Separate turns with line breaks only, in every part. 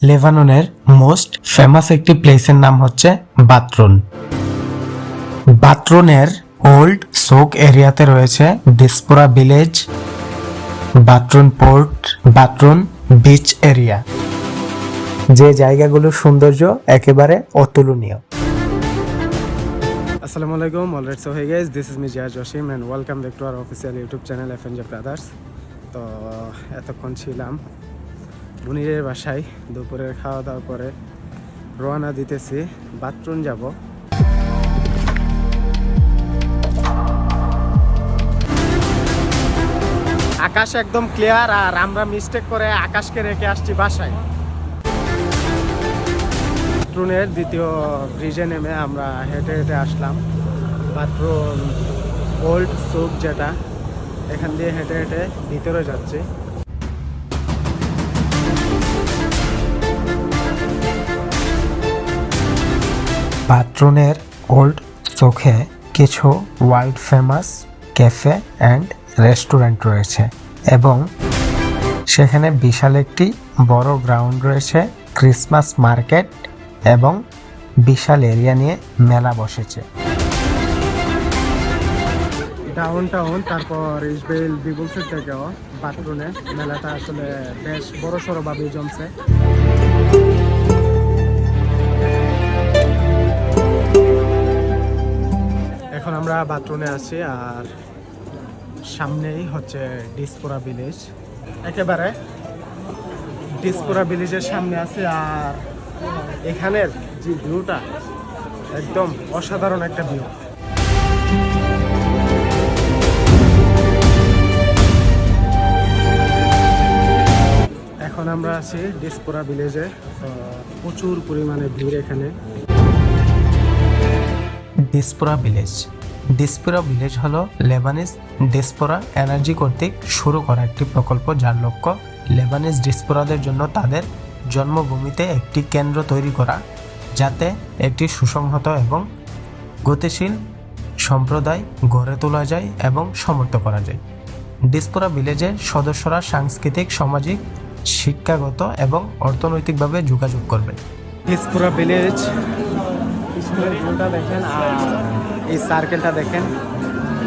লেবাননের most famous একটি প্লেসের নাম হচ্ছে বাতরুন। বাতরুনের ওল্ড সোক এরিয়াতে রয়েছে diaspora village, Batroun port, Batroun beach area, যে জায়গাগুলোর সৌন্দর্য একেবারে অতুলনীয়।
আসসালামু আলাইকুম, alright. So hey guys, this is me Zia Jasim and welcome back to our official YouTube channel FNJ brothers. তো এতক্ষণ ছিলাম মুনিরের বাসায়, দুপুরের খাওয়া দাওয়া করে রওনা দিতেছি, বাথরুম যাব। আকাশ একদম ক্লিয়ার, আর আমরা মিস্টেক করে আকাশকে রেখে আসছি বাসায়। বাথরুমের দ্বিতীয় ব্রিজে নেমে আমরা হেঁটে হেঁটে আসলাম বাথরুম ওল্ড সুক, যেটা এখান দিয়ে হেঁটে হেঁটে ভিতরে যাচ্ছি।
বাতরুনের ওল্ড সোকে কিছু world famous cafe and restaurant রয়েছে এবং সেখানে বিশাল একটি বড় গ্রাউন্ড রয়েছে, ক্রিসমাস মার্কেট এবং বিশাল এরিয়া নিয়ে মেলা বসেছে।
ডাউন টাউন, তারপর ইসবেল বিবলসের থেকেও বাথরুমে মেলাটা আসলে বেশ বড় সড়োভাবে জমছে। এখন আমরা বাথরুমে আছি, আর সামনেই হচ্ছে ডিসপোরা ভিলেজ। একেবারে ডিসপোরা ভিলেজের সামনে আছে, আর এখানের যে ভিউটা একদম অসাধারণ একটা ভিউ। এখন আমরা আছি ডিসপোরা ভিলেজে, প্রচুর পরিমাণে ভিড় এখানে।
ডিসপোরা ভিলেজ হলো লেবানিজ ডিসপোরা এনার্জি কর্তৃক শুরু করা একটি প্রকল্প, যার লক্ষ্য লেবানিজ ডিসপোরাদের জন্য তাদের জন্মভূমিতে একটি কেন্দ্র তৈরি করা, যাতে একটি সুসংহত এবং গতিশীল সম্প্রদায় গড়ে তোলা যায় এবং সমর্থন করা যায়। ডিসপোরা ভিলেজের সদস্যরা সাংস্কৃতিক, সামাজিক, শিক্ষাগত এবং অর্থনৈতিকভাবে যোগাযোগ করবেন।
ডিসপোরা ভিলেজ স্কুলের ভিউটা দেখেন, আর এই সার্কেলটা দেখেন,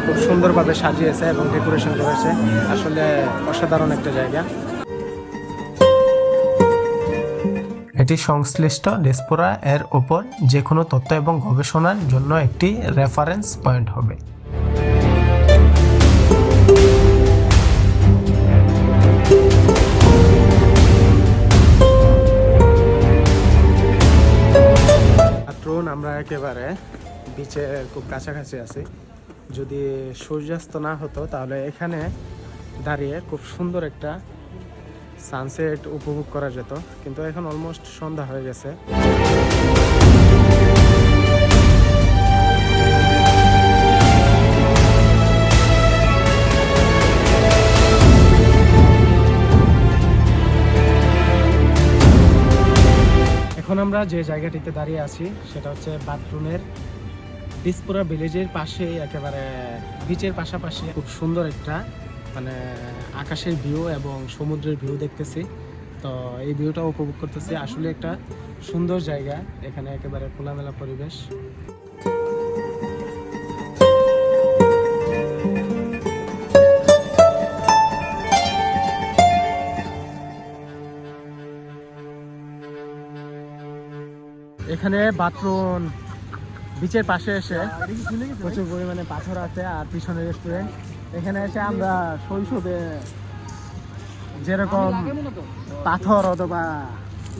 খুব সুন্দরভাবে সাজিয়েছে এবং ডেকোরেশন করেছে। আসলে অসাধারণ একটা জায়গা।
এটি সংশ্লিষ্ট ডিসপোরা এর উপর যে কোনো তথ্য এবং গবেষণার জন্য একটি রেফারেন্স পয়েন্ট হবে।
আমরা একেবারে বিচের খুব কাছাকাছি আছি। যদি সূর্যাস্ত না হতো তাহলে এখানে দাঁড়িয়ে খুব সুন্দর একটা সানসেট উপভোগ করা যেত, কিন্তু এখন অলমোস্ট সন্ধ্যা হয়ে গেছে। এখন আমরা যে জায়গাটিতে দাঁড়িয়ে আছি সেটা হচ্ছে বাথরুমের ডিসপোরা ভিলেজের পাশে, একেবারে বিচের পাশাপাশি খুব সুন্দর একটা আকাশের ভিউ এবং সমুদ্রের ভিউ দেখতেছি। তো এই ভিউটা উপভোগ করতেছি। আসলে একটা সুন্দর জায়গা, এখানে একেবারে খোলামেলা পরিবেশ। এখানে বাথরুম বিচের পাশে এসে প্রচুর পরিমাণে পাথর আছে, আর পিছনে রেস্টুরেন্ট। এখানে এসে আমরা শৈশবে যেরকম পাথর অথবা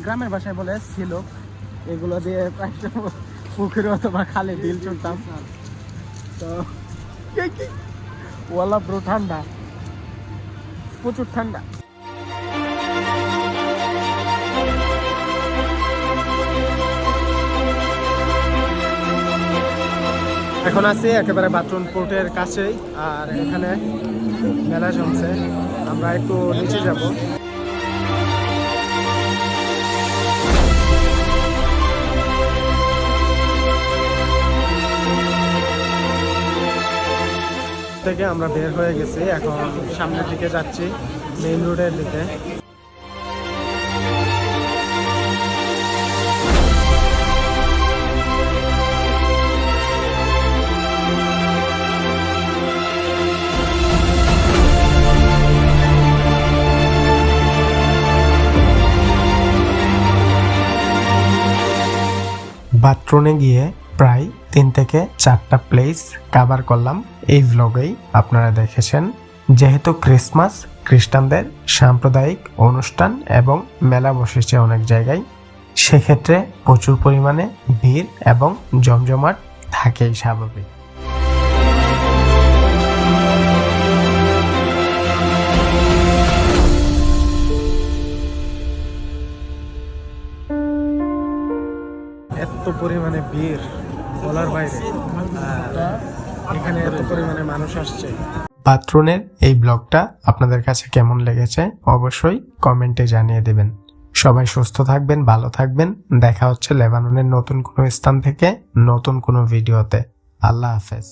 গ্রামের ভাষায় বলে ছিল, এগুলো দিয়ে পুকুরে অথবা খালে ডিল ছুটতাম। তো ওয়ালা পুরো ঠান্ডা, প্রচুর ঠান্ডা। এখন আছি একেবারে বাথরুম পোর্টের কাছেই, আর এখানে মেলা জমছে। আমরা একটু নিচে যাব। থেকে আমরা বের হয়ে গেছি, এখন সামনের দিকে যাচ্ছি, মেইন রোডের দিকে।
বাথরুমে গিয়ে প্রায় 3 থেকে 4টা প্লেস কভার করলাম এই ভ্লগেই। আপনারা দেখেছেন যেহেতু ক্রিসমাস, খ্রিস্টানদের সাম্প্রদায়িক অনুষ্ঠান এবং মেলা বসেছে অনেক জায়গায়, সেক্ষেত্রে প্রচুর পরিমাণে ভিড় এবং জমজমাট থাকেই স্বাভাবিক।
এত পরিমাণে ভিড় বলার বাইরে, আর এখানে এত পরিমাণে মানুষ আসছে।
বাথরুমের এই ব্লগটা আপনাদের কাছে কেমন লেগেছে অবশ্যই কমেন্টে জানিয়ে দেবেন। সবাই সুস্থ থাকবেন, ভালো থাকবেন। দেখা হচ্ছে লেবাননের নতুন কোনো স্থান থেকে নতুন কোনো ভিডিওতে। আল্লাহ হাফেজ।